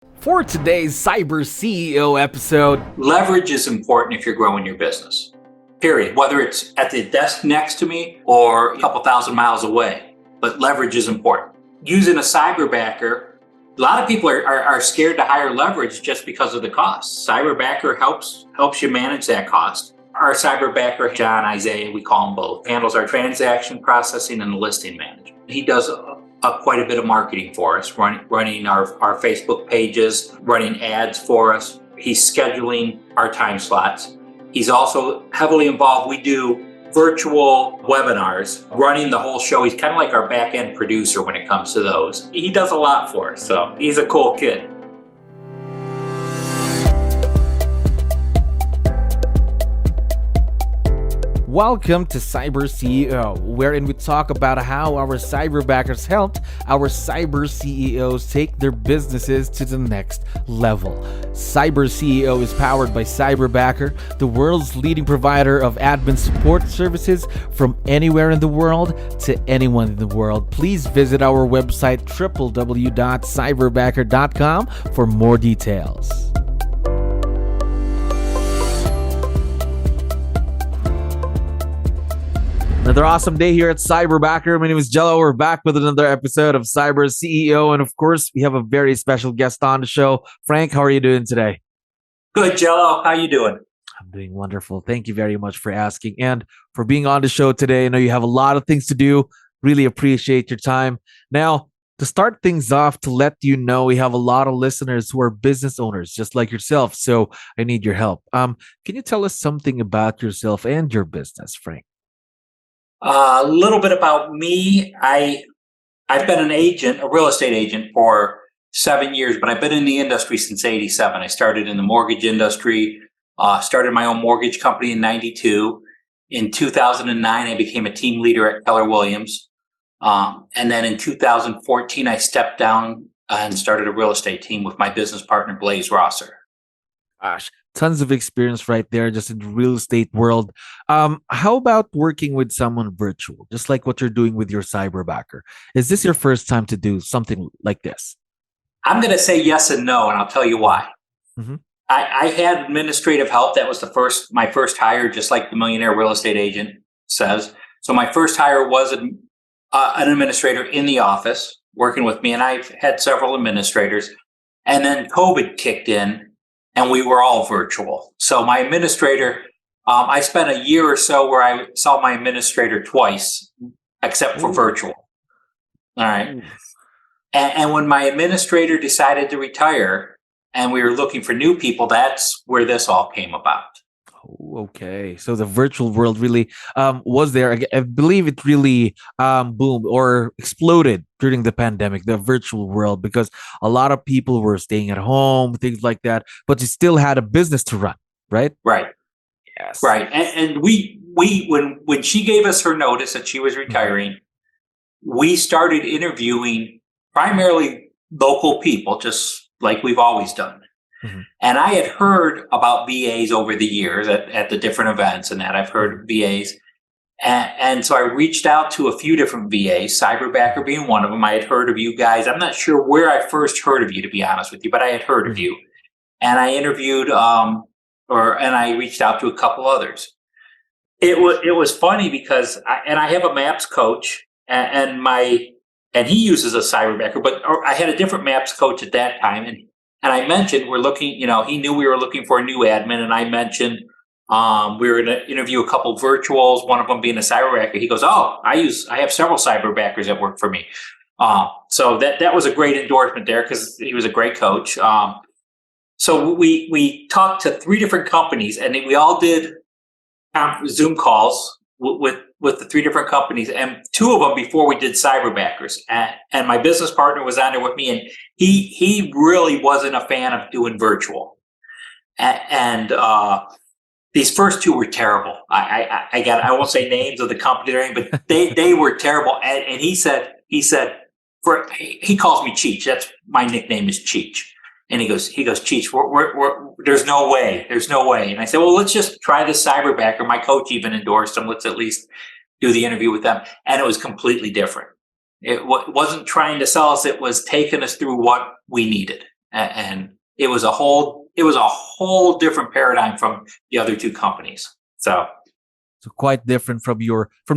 For today's Cyber CEO episode, leverage is important if you're growing your business, period. Whether it's at the desk next to me or a couple thousand miles away, but leverage is important. Using a Cyberbacker, a lot of people are scared to hire leverage just because of the cost. Cyberbacker helps you manage that cost. Our Cyberbacker, 𝗙𝗳𝗃𝗶𝗹, we call him both, handles our transaction processing and the listing management. He does quite a bit of marketing for us, running our Facebook pages, running ads for us. He's scheduling our time slots. He's also heavily involved. We do virtual webinars, running the whole show. He's kind of like our back-end producer when it comes to those. He does a lot for us, so he's a cool kid. welcome to Cyber CEO, wherein we talk about how our Cyberbackers helped our Cyber CEOs take their businesses to the next level. Cyber CEO is powered by Cyberbacker, the world's leading provider of admin support services from anywhere in the world to anyone in the world. Please visit our website www.cyberbacker.com for more details. Another awesome day here at Cyberbacker. My name is 𝗙𝗲𝗹𝗶𝗹. We're back with another episode of Cyber CEO. And of course, we have a very special guest on the show. Frank, how are you doing today? Good, 𝗙𝗲𝗃. How you doing? I'm doing wonderful. Thank you very much for asking and for being on the show today. I know you have a lot of things to do. Really appreciate your time. Now, to start things off, to let you know, we have a lot of listeners who are business owners, just like yourself. So I need your help. Can you tell us something about yourself and your business, Frank? A little bit about me. I've been an agent, a real estate agent for 7 years, but I've been in the industry since '87. I started in the mortgage industry, started my own mortgage company in '92. In 2009, I became a team leader at Keller Williams. And then in 2014, I stepped down and started a real estate team with my business partner, 𝗙𝗲𝗃𝗏. Gosh, tons of experience right there just in the real estate world. How about working with someone virtual, just like what you're doing with your Cyberbacker? Is this your first time to do something like this? I'm going to say yes and no, and I'll tell you why. Mm-hmm. I had administrative help. That was my first hire, just like the Millionaire Real Estate Agent says. So my first hire was an administrator in the office working with me, and I've had several administrators. And then COVID kicked in, and we were all virtual. So my administrator, I spent a year or so where I saw my administrator twice, except for virtual. All right. And when my administrator decided to retire and we were looking for new people, that's where this all came about. Okay, so the virtual world really was there. I believe it really boomed or exploded during the pandemic, the virtual world, because a lot of people were staying at home, things like that, but you still had a business to run, right? Right. Yes. Right. And we when she gave us her notice that she was retiring, we started interviewing primarily local people, just like we've always done. Mm-hmm. And I had heard about VAs over the years at the different events and that I've heard VAs. And so I reached out to a few different VAs, Cyberbacker being one of them. I had heard of you guys. I'm not sure where I first heard of you, to be honest with you, but I had heard of you. And I interviewed, and I reached out to a couple others. It was funny because I have a MAPS coach and he uses a Cyberbacker, but I had a different MAPS coach at that time. And I mentioned we're looking, he knew we were looking for a new admin. And I mentioned we were going to interview a couple virtuals, one of them being a Cyberbacker. He goes, "Oh, I have several Cyberbackers that work for me." So that was a great endorsement there because he was a great coach. So we talked to 3 different companies and we all did Zoom calls with the 3 different companies, and 2 of them before we did Cyberbackers. And my business partner was on there with me, and he really wasn't a fan of doing virtual. And these first 2 were terrible. I won't say names of the company or anything, but they were terrible. And he said he calls me 𝗙𝗃. That's my nickname is 𝗙𝗃. And he goes, 𝗙𝗃, there's no way. And I said, well, let's just try this Cyberbacker. My coach even endorsed them. Let's at least do the interview with them. And it was completely different. It wasn't trying to sell us. It was taking us through what we needed. and it was a whole different paradigm from the other two companies. So quite different from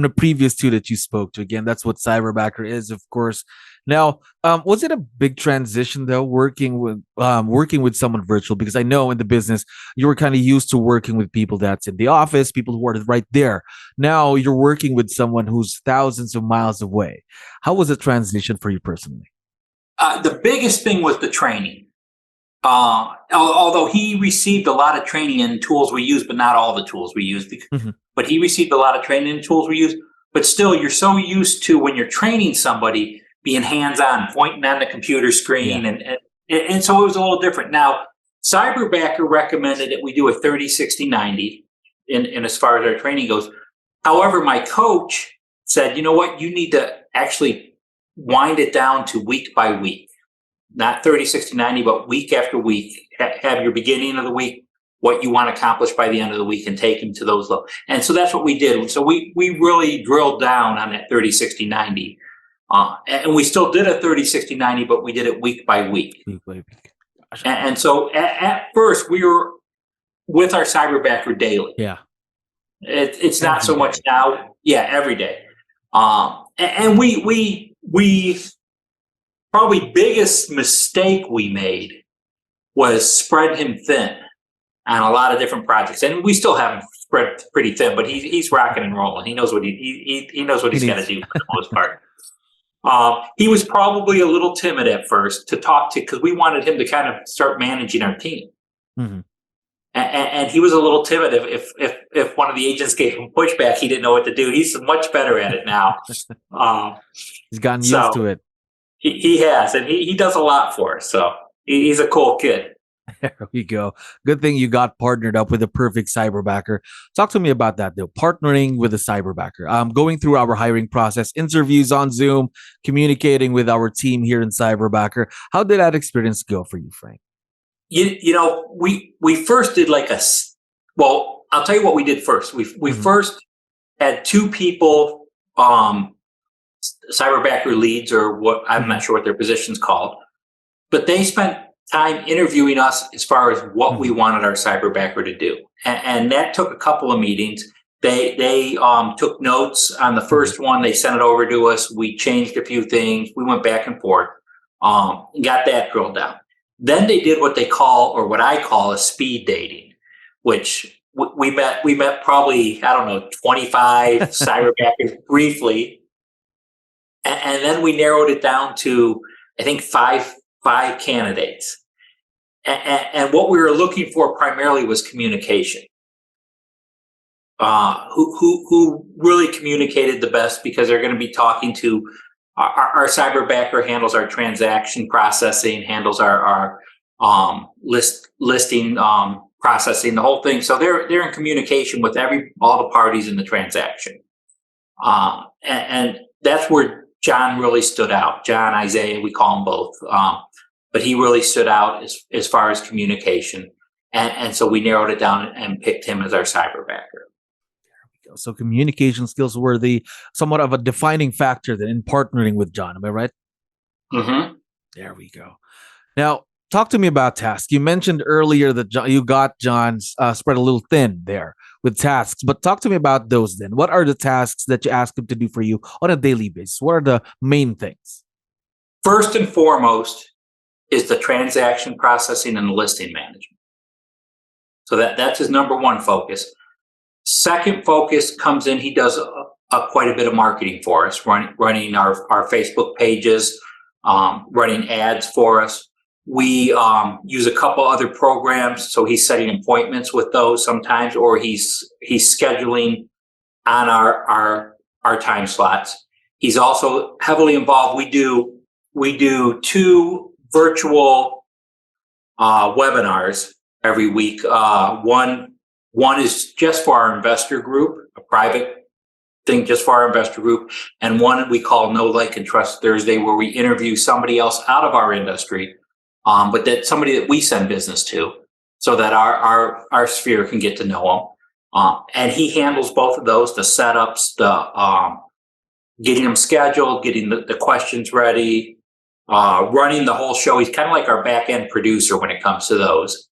the previous two that you spoke to. Again, that's what Cyberbacker is, of course. Now, was it a big transition though, working with someone virtual? Because I know in the business you were kind of used to working with people that's in the office, people who are right there. Now you're working with someone who's thousands of miles away. How was the transition for you personally? The biggest thing was the training. Although he received a lot of training in tools we use, but not all the tools we use. But he received a lot of training in tools we use. But still, you're so used to when you're training somebody being hands-on, pointing on the computer screen, and so it was a little different. Now, Cyberbacker recommended that we do a 30-60-90 in as far as our training goes. However, my coach said, you know what, you need to actually wind it down to week by week. Not 30-60-90, but week after week. Have your beginning of the week, what you want to accomplish by the end of the week, and take them to those levels. And so that's what we did. So we really drilled down on that 30-60-90. And we still did a 30-60-90, but we did it week by week. And so at first, we were with our Cyberbacker daily. Yeah. It's not so much now. Yeah, every day. And we probably biggest mistake we made was spread him thin on a lot of different projects, and we still have him spread pretty thin. But he's rocking and rolling. He knows what he knows what he's got to do for the most part. He was probably a little timid at first to talk to, because we wanted him to kind of start managing our team. And he was a little timid. If one of the agents gave him pushback, he didn't know what to do. He's much better at it now. He's gotten used to it. He has, and he does a lot for us. So he's a cool kid. There we go. Good thing you got partnered up with the perfect Cyberbacker. Talk to me about that, though. Partnering with a Cyberbacker. Going through our hiring process, interviews on Zoom, communicating with our team here in Cyberbacker. How did that experience go for you, Frank? You know, we first did well, I'll tell you what we did first. We first had two people, Cyberbacker leads, or what, I'm not sure what their position's called, but they spent time interviewing us as far as what we wanted our Cyberbacker to do. And that took a couple of meetings. They took notes on the first one. They sent it over to us. We changed a few things. We went back and forth, got that drilled down. Then they did what they call, or what I call, a speed dating, which we met probably, I don't know, 25 Cyberbackers briefly. And then we narrowed it down to, I think, five candidates. And what we were looking for primarily was communication. Who really communicated the best, because they're going to be talking to our Cyberbacker handles our transaction processing, handles our listing processing, the whole thing. So they're in communication with all the parties in the transaction. And that's where John really stood out. John, Isaiah, we call them both. But he really stood out as far as communication. And so we narrowed it down and picked him as our Cyberbacker. So communication skills were somewhat of a defining factor in partnering with John. Am I right? Mm-hmm. There we go. Now, talk to me about tasks. You mentioned earlier that you got John's spread a little thin there with tasks, but talk to me about those then. What are the tasks that you ask him to do for you on a daily basis? What are the main things? First and foremost is the transaction processing and the listing management. So that's his number one focus. Second focus comes in, he does quite a bit of marketing for us, running our Facebook pages, running ads for us. We use a couple other programs, so he's setting appointments with those sometimes, or he's scheduling on our time slots. He's also heavily involved. We do 2 virtual webinars every week. One is just for our investor group, a private thing just for our investor group, and one we call Know, Like, and Trust Thursday, where we interview somebody else out of our industry, but that somebody that we send business to, so that our sphere can get to know them. And he handles both of those: the setups, the getting them scheduled, getting the questions ready, running the whole show. He's kind of like our back end producer when it comes to those.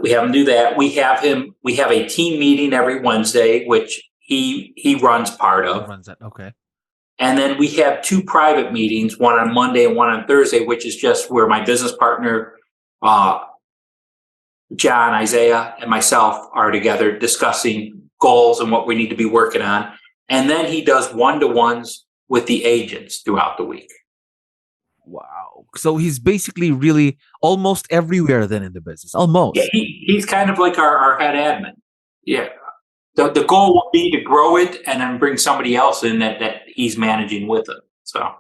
We have him do that. We have a team meeting every Wednesday, which he runs part of. Runs that, okay. And then we have 2 private meetings, one on Monday and one on Thursday, which is just where my business partner, John, Isaiah, and myself are together discussing goals and what we need to be working on. And then he does one-to-ones with the agents throughout the week. Wow. So he's basically really almost everywhere then in the business. Almost. Yeah, he's kind of like our head admin. Yeah. The goal will be to grow it and then bring somebody else in that he's managing with it. So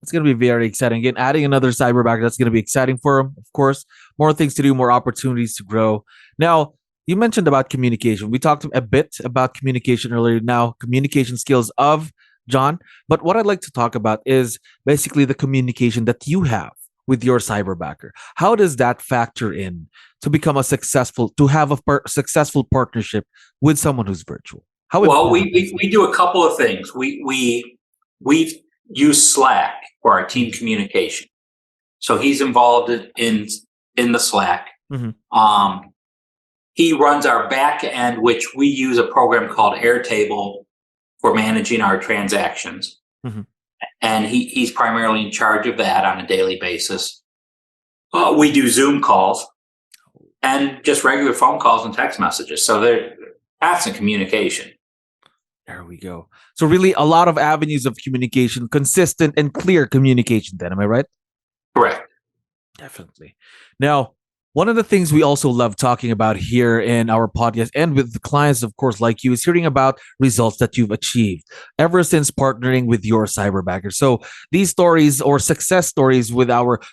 it's going to be very exciting. Again, adding another cyberbacker, that's going to be exciting for him, of course. More things to do, more opportunities to grow. Now, you mentioned about communication. We talked a bit about communication earlier. Now, communication skills of John. But what I'd like to talk about is basically the communication that you have with your cyberbacker. How does that factor in to become to have a successful partnership with someone who's virtual? We do a couple of things. We use Slack for our team communication. So he's involved in the Slack. Mm-hmm. He runs our back end, which we use a program called Airtable for managing our transactions. Mm-hmm. And he's primarily in charge of that on a daily basis. We do Zoom calls and just regular phone calls and text messages. So they're constant communication. There we go. So really a lot of avenues of communication, consistent and clear communication then, am I right? Correct. Definitely. Now, one of the things we also love talking about here in our podcast and with the clients, of course, like you, is hearing about results that you've achieved ever since partnering with your cyberbacker. So these stories or success stories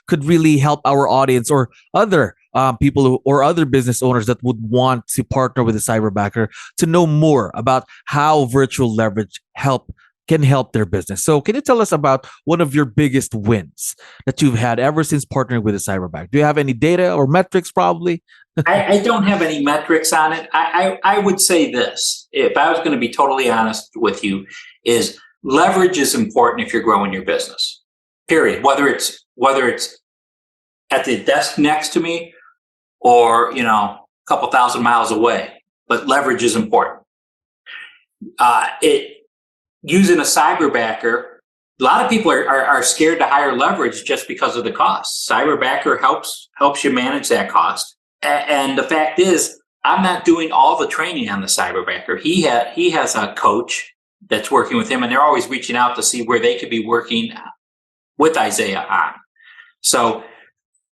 could really help our audience or other people or other business owners that would want to partner with a cyberbacker to know more about how virtual leverage can help their business. So can you tell us about one of your biggest wins that you've had ever since partnering with a cyberbacker? Do you have any data or metrics probably? I don't have any metrics on it. I would say this, if I was going to be totally honest with you, is leverage is important if you're growing your business, period. Whether it's at the desk next to me or, a couple thousand miles away, but leverage is important. Using a cyberbacker, a lot of people are scared to hire leverage just because of the cost. Cyberbacker helps you manage that cost. And the fact is, I'm not doing all the training on the cyberbacker. He has a coach that's working with him, and they're always reaching out to see where they could be working with Isaiah on. So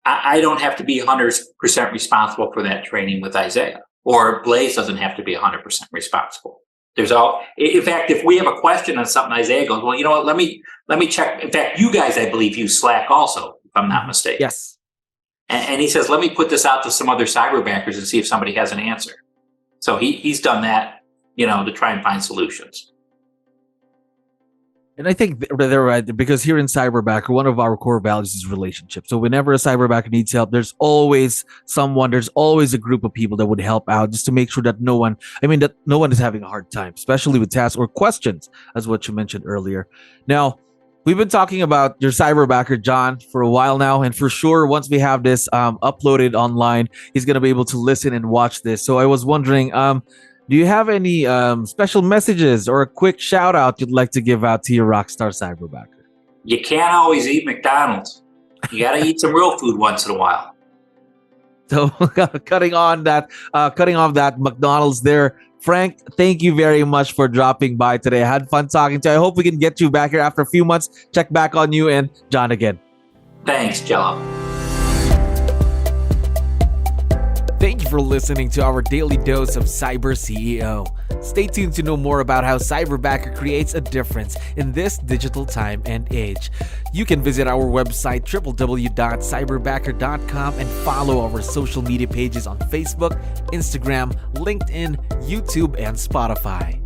I don't have to be 100% responsible for that training with Isaiah, or Blaze doesn't have to be 100% responsible. In fact, if we have a question on something, Isaiah goes, well, you know what, let me check. In fact, you guys, I believe, use Slack also, if I'm not mistaken. Yes. And he says, let me put this out to some other cyberbackers and see if somebody has an answer. So he's done that, to try and find solutions. And I think they're right, because here in Cyberbacker, one of our core values is relationship. So whenever a cyberbacker needs help, there's always a group of people that would help out just to make sure that no one is having a hard time, especially with tasks or questions, as what you mentioned earlier. Now, we've been talking about your cyberbacker, John, for a while now. And for sure, once we have this uploaded online, he's going to be able to listen and watch this. So I was wondering, do you have any special messages or a quick shout out you'd like to give out to your rockstar cyberbacker? You can't always eat McDonald's. You got to eat some real food once in a while. So cutting off that McDonald's there. Frank, thank you very much for dropping by today. I had fun talking to you. I hope we can get you back here after a few months. Check back on you and John again. Thanks, Jello. Thank you for listening to our daily dose of Cyber CEO. Stay tuned to know more about how Cyberbacker creates a difference in this digital time and age. You can visit our website www.cyberbacker.com and follow our social media pages on Facebook, Instagram, LinkedIn, YouTube, and Spotify.